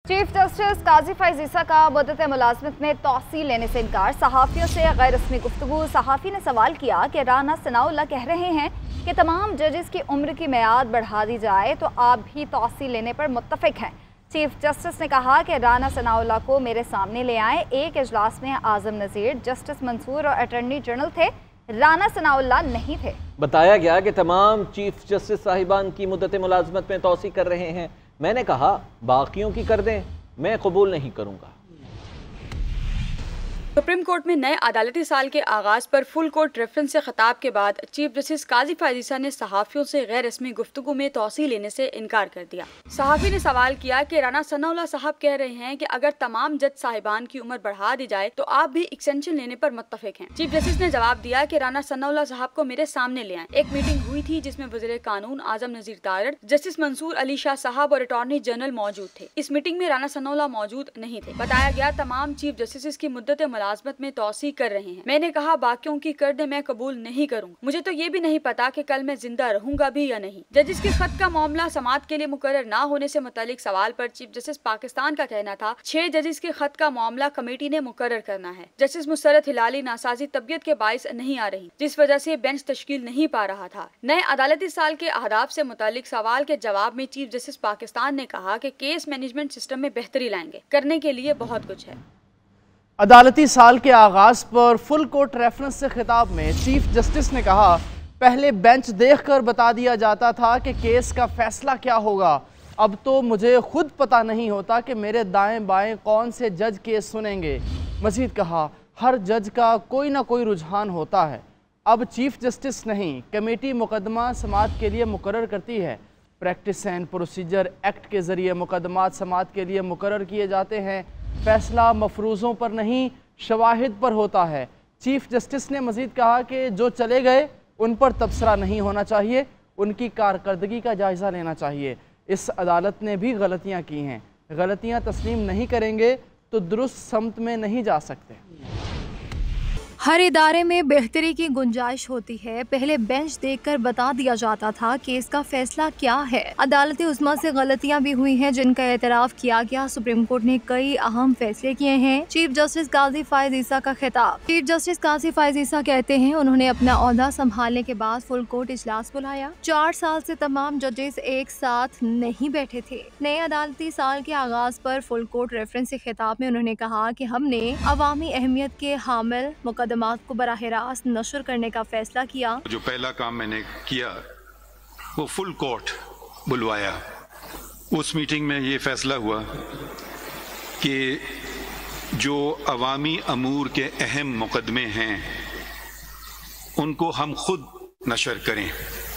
Chief justice काजी फैज़ ईसा का मुद्दत मुलाजमत में तौसील लेने से इनकार। सहाफ़ियों से गैर रस्मी गुफ्तगू। सहाफ़ी ने सवाल किया कि राना सनाउल्लाह कह रहे हैं कि तमाम जजेस की उम्र की मियाद बढ़ा दी जाए तो आप भी तौसील लेने पर मुत्तफ़िक हैं। चीफ जस्टिस ने कहा कि राना सनाउल्लाह को मेरे सामने ले आए। एक इजलास में आज़म नज़ीर, जस्टिस मंसूर और अटॉर्नी जनरल थे, राना सनाउल्लाह नहीं थे। बताया गया कि तमाम चीफ जस्टिस साहिबान की मुद्दत मुलाजमत में तौसी कर रहे हैं। मैंने कहा बाकियों की कर दें, मैं कबूल नहीं करूँगा। सुप्रीम कोर्ट में नए अदालती साल के आगाज पर फुल कोर्ट रेफरेंस से खिताब के बाद चीफ जस्टिस काजी फैज़ ईसा ने सहाफ़ियों से गैर रस्मी गुफ्तगू में तौसी लेने से इनकार कर दिया। सहाफ़ी ने सवाल किया कि राना सनाउल्लाह साहब कह रहे हैं कि अगर तमाम जज साहिबान की उम्र बढ़ा दी जाए तो आप भी एक्सटेंशन लेने पर मुत्तफिक हैं। चीफ जस्टिस ने जवाब दिया कि राना सनाउल्लाह साहब को मेरे सामने ले आए। एक मीटिंग हुई थी जिसमें वज़ीर कानून आज़म नज़ीर तारड़, जस्टिस मंसूर अली शाह साहब और अटॉर्नी जनरल मौजूद थे। इस मीटिंग में राना सनाउल्लाह मौजूद नहीं थे। बताया गया तमाम चीफ जस्टिस की मुद्दत मुलाजमत में तौसी कर रहे हैं। मैंने कहा बाकियों की कर दे, मैं कबूल नहीं करूँ। मुझे तो ये भी नहीं पता कि कल मैं जिंदा रहूंगा भी या नहीं। जजिस के खत का मामला समाअत के लिए मुकर्रर ना होने से मुतालिक सवाल पर चीफ जस्टिस पाकिस्तान का कहना था 6 जजिस के खत का मामला कमेटी ने मुकर्रर करना है। जस्टिस मुसरत हिलाली नासाजी तबियत के बाइस नहीं आ रही, जिस वजह से बेंच तश्कील नहीं पा रहा था। नए अदालती साल के अहदाफ से मुतालिक सवाल के जवाब में चीफ जस्टिस पाकिस्तान ने कहा कि केस मैनेजमेंट सिस्टम में बेहतरी लाएंगे। करने के लिए बहुत कुछ है। अदालती साल के आगाज़ पर फुल कोर्ट रेफरेंस से खिताब में चीफ जस्टिस ने कहा, पहले बेंच देखकर बता दिया जाता था कि केस का फैसला क्या होगा। अब तो मुझे खुद पता नहीं होता कि मेरे दाएं बाएं कौन से जज केस सुनेंगे। मज़ीद कहा, हर जज का कोई ना कोई रुझान होता है। अब चीफ जस्टिस नहीं, कमेटी मुकदमा समाअत के लिए मुकर्रर करती है। प्रैक्टिस एंड प्रोसीजर एक्ट के ज़रिए मुकदमात समाअत के लिए मुकर्रर किए जाते हैं। फैसला मफरूज़ों पर नहीं, शवाहिद पर होता है। चीफ जस्टिस ने मज़ीद कहा कि जो चले गए उन पर तबसरा नहीं होना चाहिए, उनकी कारकर्दगी का जायज़ा लेना चाहिए। इस अदालत ने भी गलतियां की हैं, गलतियां तस्लीम नहीं करेंगे तो दुरुस्त समत में नहीं जा सकते। हर इदारे में बेहतरी की गुंजाइश होती है। पहले बेंच देखकर बता दिया जाता था कि इसका फैसला क्या है। अदालत उस्मा से गलतियां भी हुई हैं जिनका एतराफ़ किया गया। सुप्रीम कोर्ट ने कई अहम फैसले किए हैं। चीफ जस्टिस काजी फैज़ ईसा का खिताब। चीफ जस्टिस काजी फैज़ ईसा कहते हैं, उन्होंने अपना ओहदा संभालने के बाद फुल कोर्ट इजलास बुलाया। 4 साल से तमाम जजेस एक साथ नहीं बैठे थे। नए अदालती साल के आगाज पर फुल कोर्ट रेफरेंस से खिताब में उन्होंने कहा कि हमने अवामी अहमियत के हामिल मुकदमात को बराह रास्त नशर करने का फैसला किया। जो पहला काम मैंने किया वो फुल कोर्ट बुलवाया। उस मीटिंग में ये फैसला हुआ कि जो अवामी अमूर के अहम मुकदमे हैं उनको हम खुद नशर करें।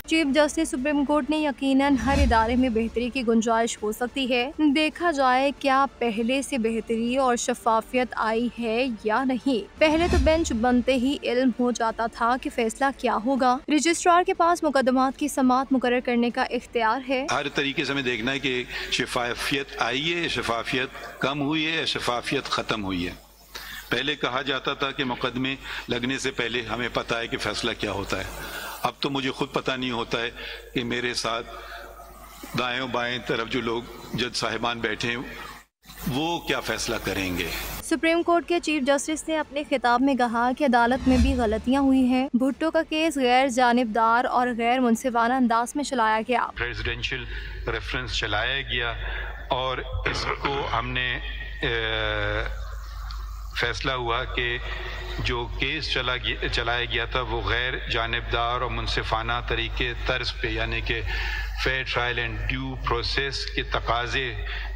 चीफ जस्टिस सुप्रीम कोर्ट ने यकीनन हर इदारे में बेहतरी की गुंजाइश हो सकती है। देखा जाए क्या पहले से बेहतरी और शफाफियत आई है या नहीं। पहले तो बेंच बनते ही इल्म हो जाता था कि फैसला क्या होगा। रजिस्ट्रार के पास मुकदमात की समाअत मुकर्रर करने का इख्तियार है। हर तरीके से हमें देखना है कि शफाफियत आई है, शफाफियत कम हुई है, शफाफियत ख़त्म हुई है। पहले कहा जाता था कि मुकदमे लगने से पहले हमें पता है कि फैसला क्या होता है। अब तो मुझे खुद पता नहीं होता है कि मेरे साथ दाएं बाएं तरफ जो लोग जज साहिबान बैठे हैं वो क्या फैसला करेंगे। सुप्रीम कोर्ट के चीफ जस्टिस ने अपने खिताब में कहा कि अदालत में भी गलतियां हुई हैं। भुट्टो का केस गैर जानिबदार और गैर मुनसिफाना अंदाज में चलाया गया। प्रेसिडेंशियल रेफरेंस चलाया गया और इसको हमने फैसला हुआ कि जो केस चलाया गया था वो गैर जानिबदार और मुनसिफाना तरीके तर्ज पे, यानी कि fair trial and due process के तकाजे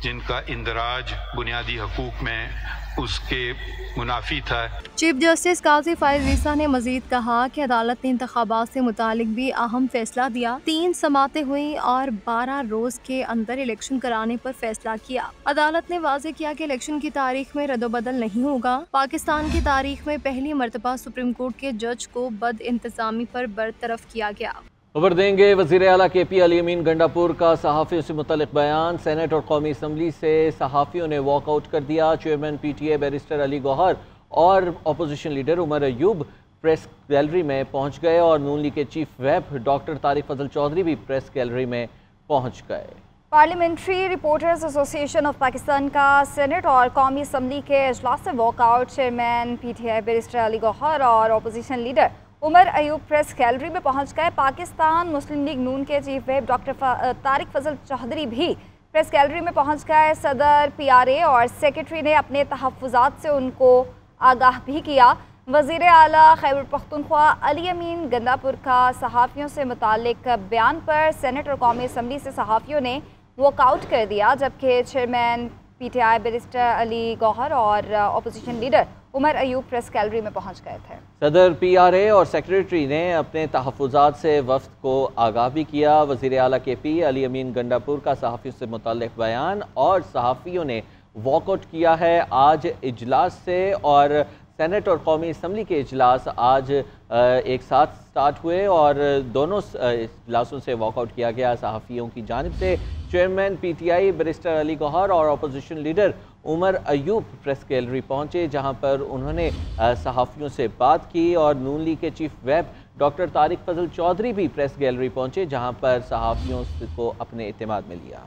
जिनका इंदराज बुनियादी हकूक में उसके मुनाफी था। चीफ जस्टिस काजी फैज़ ईसा ने मजीद कहा कि अदालत ने इंतखाबात से मुतालिक भी अहम फैसला दिया। 3 समातें हुई और 12 रोज के अंदर इलेक्शन कराने पर फैसला किया। अदालत ने वाज़ेह किया कि इलेक्शन की तारीख में रद्दोबदल नहीं होगा। पाकिस्तान की तारीख में पहली मरतबा सुप्रीम कोर्ट के जज को बद इंतजामी पर बरतरफ किया गया। खबर देंगे वज़ीर आला KP अली अमीन गंडापुर का सहाफ़ियों से मुतल्लिक़ बयान। सेनेट और कौमी असम्बली से सहाफ़ियों ने वॉकआउट कर दिया। Chairman PTA barrister Ali Gauhar और opposition leader Umar Ayub press gallery में पहुंच गए और नून लीग के chief whip doctor Tariq Fazal Chaudhry भी प्रेस गैलरी में पहुंच गए। Parliamentary reporters association of Pakistan का सेनेट और कौमी असम्बली के इजलास से walkout. Chairman PTI barrister Ali Gauhar और opposition leader Umar Ayub press gallery में पहुंच गए। पाकिस्तान मुस्लिम लीग नून के chief whip doctor Tariq Fazal Chaudhry भी प्रेस गैलरी में पहुंच गए। सदर PRA और सेक्रेटरी ने अपने तहफ़्फ़ुज़ात से उनको आगाह भी किया। वज़ीर आला खैबर पख्तूनख्वा अली अमीन गंडापुर का सहाफ़ियों से मुताल्लिक बयान पर सेनेट और कौमी असम्बली से सहाफ़ियों ने वॉकआउट कर दिया, जबकि chairman PTI barrister Ali Gauhar और opposition leader Umar Ayub press gallery में पहुंच गए थे। सदर PRA और सेक्रेटरी ने अपने तहफ़्फ़ुज़ात से वफ़द को आगाह भी किया। वज़ीर आला KP अली अमीन गंडापुर का सहाफ़ियों से मुताल्लिक बयान और सहाफ़ियों ने वॉकआउट किया है आज इजलास से। और सेनेट और कौमी असम्बली के इजलास आज एक साथ स्टार्ट हुए और दोनों इजलासों से वॉकआउट किया गया सहाफ़ियों की जानिब से। Chairman PTI barrister Ali Gauhar और opposition leader Umar Ayub press gallery पहुंचे, जहां पर उन्होंने सहाफ़ियों से बात की। और नून लीग के chief whip doctor Tariq Fazal Chaudhry भी प्रेस गैलरी पहुंचे, जहां पर सहाफ़ियों को अपने इत्तेमाद में लिया।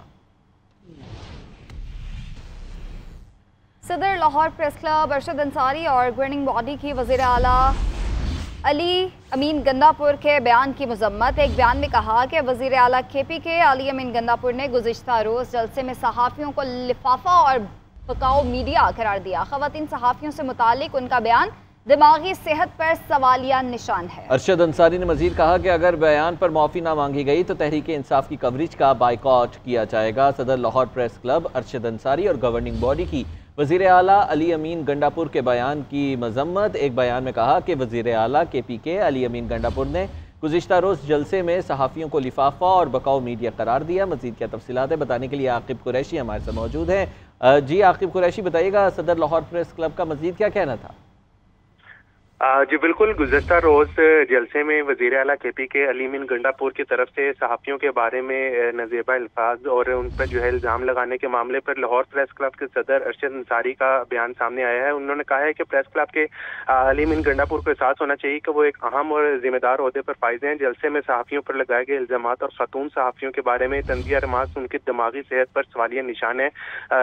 सदर लाहौर प्रेस क्लब अरशद अंसारी और गवर्निंग बॉडी की वज़ीर आला अली अमीन गंडापुर के बयान की मजम्मत। एक बयान में कहा कि वज़ीर आला KP के अली अमीन गंडापुर ने गुज़िश्ता रोज़ जलसे में सहाफ़ियों को लिफाफा और बकाओ मीडिया करार दिया। ख़वातीन सहाफ़ियों से मुतालिक उनका बयान दिमागी सेहत पर सवालिया निशान है। अरशद अंसारी ने मज़ीद कहा कि अगर बयान पर माफ़ी ना मांगी गई तो तहरीक इंसाफ की कवरेज का बाइकआउट किया जाएगा। सदर लाहौर प्रेस क्लब अरशद अंसारी और गवर्निंग बॉडी की वज़ीर आला अली अमीन गंडापुर के बयान की मजम्मत। एक बयान में कहा कि वज़ीर आला KP के अली अमीन गंडापुर ने गुज़िश्ता रोज़ जलसे में सहाफ़ियों को लिफाफा और बकाओ मीडिया करार दिया। मज़ीद क्या तफसीलात है बताने के लिए आकिब कुरैशी हमारे साथ मौजूद हैं। जी आकिब कुरैशी, बताइएगा सदर लाहौर प्रेस क्लब का मज़ीद क्या कहना था? जी बिल्कुल, गुज़श्ता रोज़ जलसे में वज़ीर आला KP के अली अमीन गंडापुर की तरफ से सहाफ़ियों के बारे में नज़ेबा अल्फाज और उन पर जो है इल्ज़ाम लगाने के मामले पर लाहौर प्रेस क्लब के सदर अरशद अंसारी का बयान सामने आया है। उन्होंने कहा है कि प्रेस क्लब के अली अमीन गंडापुर को एहसास होना चाहिए कि वो एक अहम और ज़िम्मेदार ओहदे पर फाइज हैं। जलसे में सहाफ़ियों पर लगाए गए इल्ज़ामात और ख़ातून सहाफ़ियों के बारे में तंज़िया रमास उनकी दिमागी सेहत पर सवालिया निशान है,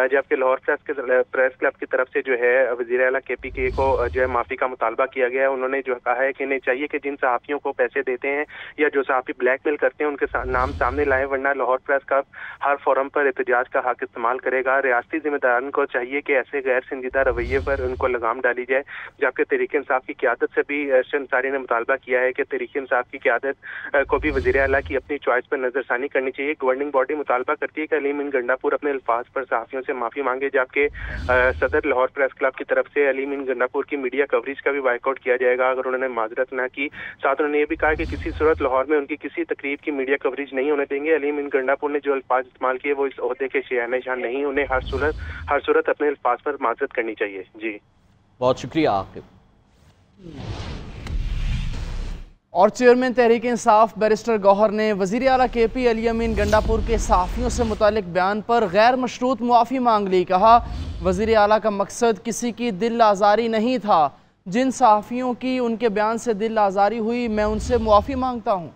जबकि लाहौर प्रेस क्लब की तरफ से जो है वज़ीर आला KP के को जो है माफ़ी का मुतालबा किया गया है। उन्होंने जो कहा है कि इन्हें चाहिए कि जिन सहाफ़ियों को पैसे देते हैं या जो सहाफ़ी ब्लैकमेल करते हैं उनके नाम सामने लाएं, वरना लाहौर प्रेस क्लब हर फोरम पर एहतजाज का हक इस्तेमाल करेगा। रियासती जिम्मेदारान को चाहिए कि ऐसे गैर संजीदा रवैये पर उनको लगाम डाली जाए। जबकि तहरीक इंसाफ की क़यादत से भी अरशद अंसारी ने मुतालबा किया है कि तहरीक इंसाफ की क़यादत को भी वज़ीर आला की अपनी चॉइस पर नजरसानी करनी चाहिए। गवर्निंग बॉडी मुतालबा करती है कि अली अमीन गंडापुर अपने अल्फाज पर सहाफ़ियों से माफ़ी मांगे, जबकि सदर लाहौर प्रेस क्लब की तरफ से अली अमीन गंडापुर की मीडिया कवरेज का भी बाइकआउट किया जाएगा अगर उन्होंने माजरत ना की। साथ उन्होंने ये भी कहा कि किसी सूरत लाहौर में उनकी किसी तकरीब की मीडिया कवरेज नहीं होने देंगे। अली अमीन गंडापुर ने जो अल्फाज इस्तेमाल किए वो इस ओहदे के शहनशाह नहीं, उन्हें हर सूरत अपने अल्फाज पर माजरत करनी चाहिए। जी बहुत शुक्रिया आकिब। और चेयरमैन तहरीक इंसाफ बैरिस्टर गौहर ने वज़ीर आला KP अली अमीन गंडापुर के सहाफ़ियों से मुतालिक बयान पर गैर मशरूत मुआफ़ी मांग ली। कहा वज़ीर आला का मकसद किसी की दिल आज़ारी नहीं था। जिन सहाफ़ियों की उनके बयान से दिल आज़ारी हुई मैं उनसे मुआफ़ी मांगता हूँ।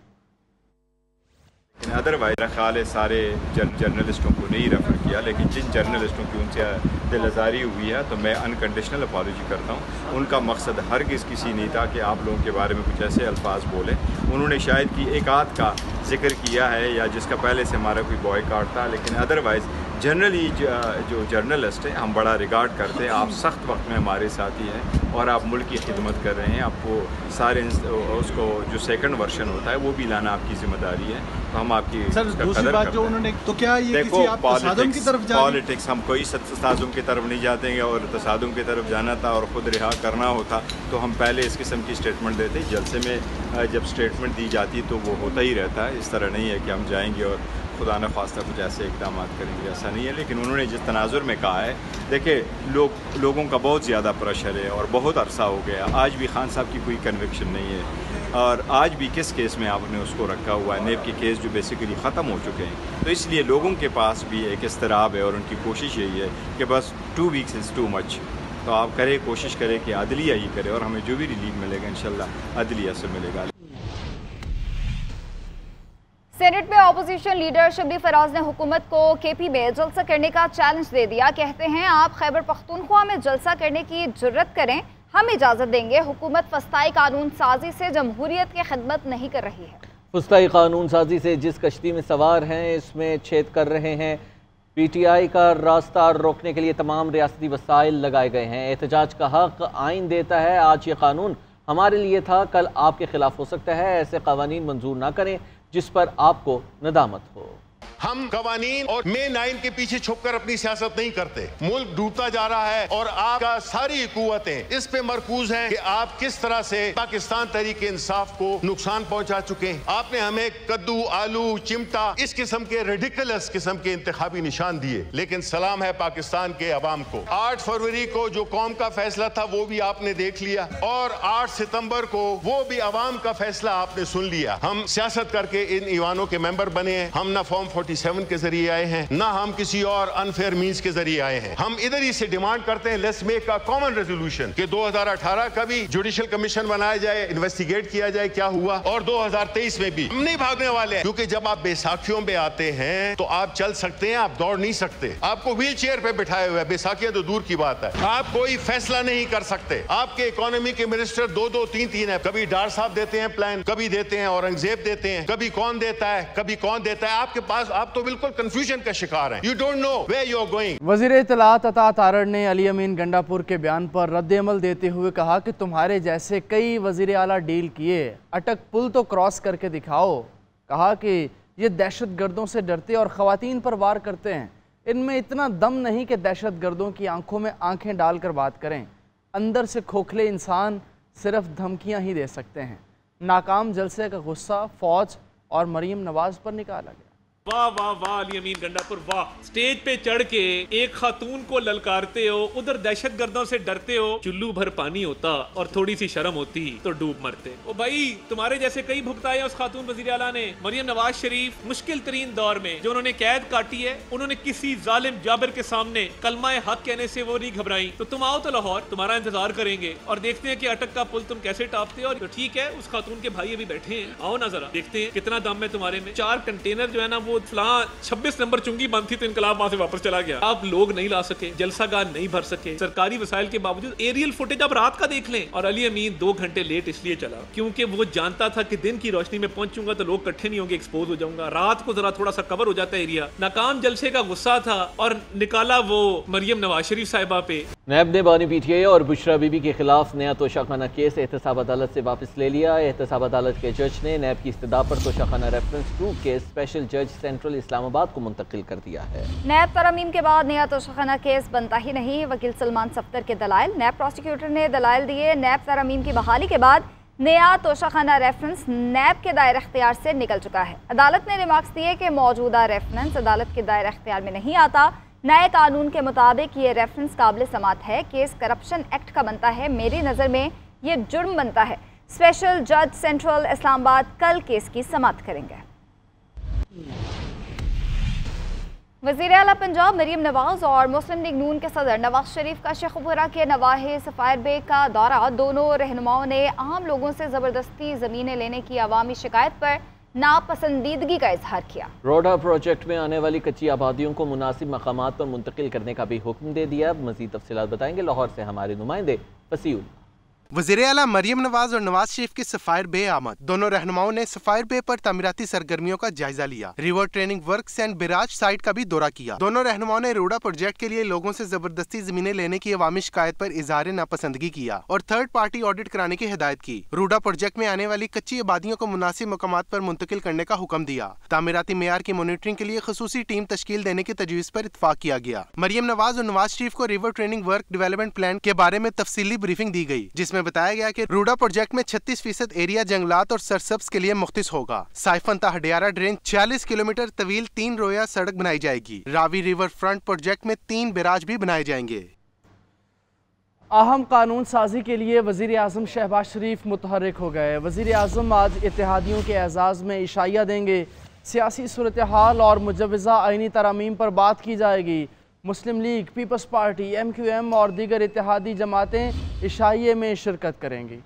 अदरवाइज मेरा ख्याल है सारे जर्नलिस्टों को नहीं रेफ़र किया, लेकिन जिन जर्नलिस्टों की उनसे दिल आज़ारी हुई है तो मैं अनकंडीशनल अपॉलॉजी करता हूँ। उनका मकसद हरगिज़ किसी नहीं था कि आप लोगों के बारे में कुछ ऐसे अल्फाज बोलें। उन्होंने शायद कि एक आध का जिक्र किया है या जिसका पहले से हमारा कोई बॉयकॉट था, लेकिन अदरवाइज़ जनरली जो जर्नलिस्ट हैं हम बड़ा रिगार्ड करते हैं। आप सख्त वक्त में हमारे साथी हैं और आप मुल्क की खिदमत कर रहे हैं। आपको सारे उसको जो सेकंड वर्जन होता है वो भी लाना आपकी जिम्मेदारी है। तो हम आपकी सर दूसरी बात जो उन्होंने तो क्या ये किसी आप तसादुम की तरफ जा रहे हैं? पॉलिटिक्स हम कोई तसादुम की तरफ नहीं जाते हैं और तसादुम की तरफ जाना था और ख़ुद रिहा करना होता तो हम पहले इस किस्म की स्टेटमेंट देते। जलसे में जब स्टेटमेंट दी जाती तो वो होता ही रहता है। इस तरह नहीं है कि हम जाएंगे और खुदा न खास्ता कुछ ऐसे इक़दाम करेंगे, ऐसा नहीं है। लेकिन उन्होंने जिस तनाजुर में कहा है, देखिए लोगों का बहुत ज़्यादा प्रेशर है और बहुत अरसा हो गया, आज भी खान साहब की कोई कन्विक्शन नहीं है और आज भी किस केस में आपने उसको रखा हुआ है, नेब के केस जो बेसिकली ख़त्म हो चुके हैं। तो इसलिए लोगों के पास भी एक इस्तराब है और उनकी कोशिश यही है कि बस 2 वीक्स इज़ टू मच। तो आप करें, कोशिश करें कि अदलिया ही करे और हमें जो भी रिलीफ मिलेगा इंशाल्लाह अदलिया से मिलेगा। सेनेट में अपोजिशन लीडर शबली फराज ने हुकूमत को केपी में जलसा करने का चैलेंज दे दिया। कहते हैं आप खैबर पख्तूनख्वा में जलसा करने की जुर्रत करें, हम इजाज़त देंगे। हुकूमत फस्ताई कानून साजी से जमहूरियत की खिदमत नहीं कर रही है। फस्ताई कानून साजी से जिस कश्ती में सवार हैं इसमें छेद कर रहे हैं। PTI का रास्ता रोकने के लिए तमाम रियासती वसाइल लगाए गए हैं। एहतजाज का हक आइन देता है। आज ये कानून हमारे लिए था, कल आपके खिलाफ हो सकता है। ऐसे कवानीन मंजूर ना करें जिस पर आपको नदामत हो। हम कवानीन और मे 9 के पीछे छुपकर अपनी सियासत नहीं करते। मुल्क डूबता जा रहा है और आपका सारी कुव्वतें इस पे मरकूज हैं कि आप किस तरह से पाकिस्तान तहरीक इंसाफ को नुकसान पहुंचा चुके हैं। आपने हमें कद्दू, आलू, चिमटा, इस किस्म के रेडिकुलस किस्म के इंतखाबी निशान दिए, लेकिन सलाम है पाकिस्तान के अवाम को। 8 फरवरी को जो कौम का फैसला था वो भी आपने देख लिया और 8 सितंबर को वो भी अवाम का फैसला आपने सुन लिया। हम सियासत करके इन ईवानों के मेंबर बने हैं। हम ना फॉर्म 47 के जरिए आए हैं, ना हम किसी और अनफेयर मींस के जरिए आए हैं। हम इधर ही से डिमांड करते हैं let's make a common resolution कि 2018 का भी जुडिशियल कमीशन बनाया जाए, इन्वेस्टिगेट किया जाए क्या हुआ, और 2023 में भी। हम नहीं भागने वाले हैं, क्योंकि जब आप बैसाखियों पे आते हैं तो आप चल सकते हैं, आप दौड़ नहीं सकते। आपको व्हील चेयर पे बिठाए हुए, बैसाखियां तो दूर की बात है। आप कोई फैसला नहीं कर सकते। आपके इकोनॉमी के मिनिस्टर 2-2, 3-3 है। कभी डार साहब देते हैं प्लान, कभी देते हैं औरंगजेब देते हैं, कभी कौन देता है, कभी कौन देता है। आपके पास आप तो बिल्कुल कंफ्यूजन का शिकार हैं। You don't know where you're going. वज़ीर इत्तलात अता तारड़ ने अली अमीन गंडापुर के बयान पर रद्द-ए-अमल देते हुए कहा कि तुम्हारे जैसे कई वज़ीर आला डील किए, अटक पुल तो क्रॉस करके दिखाओ। कहा कि ये दहशत गर्दों से डरते और ख़वातीन पर वार करते हैं। इनमें इतना दम नहीं कि दहशत गर्दों की आंखों में आंखें डालकर बात करें। अंदर से खोखले इंसान सिर्फ धमकियां ही दे सकते हैं। नाकाम जलसे का गुस्सा फौज और मरीम नवाज पर निकाला गया। वाह वाह वाह अली अमीन गंडापुर वाह। स्टेज पे चढ़ के एक खातून को ललकारते हो, उधर दहशत गर्दों से डरते हो। चुल्लू भर पानी होता और थोड़ी सी शर्म होती तो डूब मरते। ओ भाई, तुम्हारे जैसे कई भुगताए उस खातून वजीर आला ने। मरियम नवाज शरीफ मुश्किल तरीन दौर में जो उन्होंने कैद काटी है, उन्होंने किसी जालिम जाबिर के सामने कलमा हक कहने से वो नहीं घबराई। तो तुम आओ तो लाहौर, तुम्हारा इंतजार करेंगे और देखते हैं कि अटक का पुल तुम कैसे टापते हो। और तो ठीक है, उस खातून के भाई अभी बैठे हैं, आओ ना जरा देखते हैं कितना दम है तुम्हारे में। 4 कंटेनर जो है ना वो 26 नंबर चुंगी बंद थी तो इनकलाब वहां से वापस चला गया। आप लोग नहीं ला सके, जलसागार नहीं भर सके, सरकारी वसाइल के बावजूद। एरियल फुटेज आप रात का देख लें। और अली अमीन 2 घंटे लेट इसलिए चला क्योंकि वो जानता था कि दिन की रोशनी में पहुंचूंगा तो लोग इकट्ठे नहीं होंगे, एक्सपोज हो जाऊंगा। रात को जरा थोड़ा सा कवर हो जाता है एरिया। नाकाम जलसे का गुस्सा था और निकाला वो मरियम नवाज शरीफ साहिबा पे। नैब ने बानी PTI और बुशरा बीबी के खिलाफ नया तोशाखाना केस एहतसाब अदालत से वापस ले लिया। एहतसाब अदालत के जज ने नैब की इस्तदा पर तोशाखाना रेफरेंस 2 केस स्पेशल जज सेंट्रल इस्लामाबाद को मुंतकिल कर दिया है। नैब तरमीम के बाद नया तोशाखाना केस बनता ही नहीं। वकील सलमान सफ्तर के दलाइल। नैब प्रोसिक्यूटर ने दलाइल दिए। नैब तरमीम की बहाली के बाद नया तोशाखाना रेफरेंस नैब के दायरे इख्तियार से निकल चुका है। अदालत ने रिमार्क्स दिए कि मौजूदा रेफरेंस अदालत के दायरे इख्तियार में नहीं आता। नए कानून के मुताबिक ये रेफरेंस काबिल समात है। केस करप्शन एक्ट का बनता है। मेरी नज़र में ये जुर्म बनता है। स्पेशल जज सेंट्रल इस्लामाबाद कल केस की समात करेंगे। वज़ीर आला पंजाब मरीम नवाज और मुस्लिम लीग नून के सदर नवाज शरीफ का शेखुपुरा के नवाहे सफ़ायर बेग का दौरा। दोनों रहनुमाओं ने आम लोगों से ज़बरदस्ती ज़मीनें लेने की अवामी शिकायत पर नापसंदीदगी का इजहार किया। रोडा प्रोजेक्ट में आने वाली कच्ची आबादियों को मुनासिब मकामात पर मुंतकिल करने का भी हुक्म दे दिया। मज़ीद तफसीलात बताएंगे लाहौर से हमारे नुमाइंदे फसीउल। वज़ीर आला मरियम नवाज और नवाज शरीफ की सफ़ायर बे आमद। दोनों रहनुमाओं ने सफ़ायर बे पर तामीराती सरगर्मियों का जायजा लिया। River training works and barrage site का भी दौरा किया। दोनों रहनुमाओं ने रोडा प्रोजेक्ट के लिए लोगों से जबरदस्ती जमीनें लेने की अवामी शिकायत पर इजहार नापसंदगी किया और थर्ड पार्टी ऑडिट कराने की हिदायत की। रोडा प्रोजेक्ट में आने वाली कच्ची आबादियों को मुनासिब मकामात पर मुंतकिल करने का हुक्म दिया। तामीराती मेयार की मॉनिटरिंग के लिए खसूसी टीम तश्कील देने की तजवीज़ पर इत्तफाक किया गया। मरियम नवाज और नवाज शरीफ को river training work development plan के बारे में तफसीली ब्रीफिंग दी गई, जिसमें बताया गया कि रूडा प्रोजेक्ट में 36% एरिया जंगलात और सरसब्ज के लिए मुख्तिस होगा। साइफन ता हडियारा ड्रेन 40 किलोमीटर तवील 3 रोया सड़क बनाई जाएगी। रावी रिवर फ्रंट प्रोजेक्ट में 3 बैराज भी बनाए जाएंगे। अहम कानून साजी के लिए वज़ीर आज़म शहबाज शरीफ मुतहर्रिक हो गए। वज़ीर आज़म आज इत्तेहादियों के एजाज़ में इशाइया देंगे। सियासी सूरत हाल और मुजवज़ा आइनी तरामीम पर बात की जाएगी। मुस्लिम लीग, पीपल्स पार्टी, MQM और दीगर इत्तेहादी जमातें इशाइये में शिरकत करेंगी।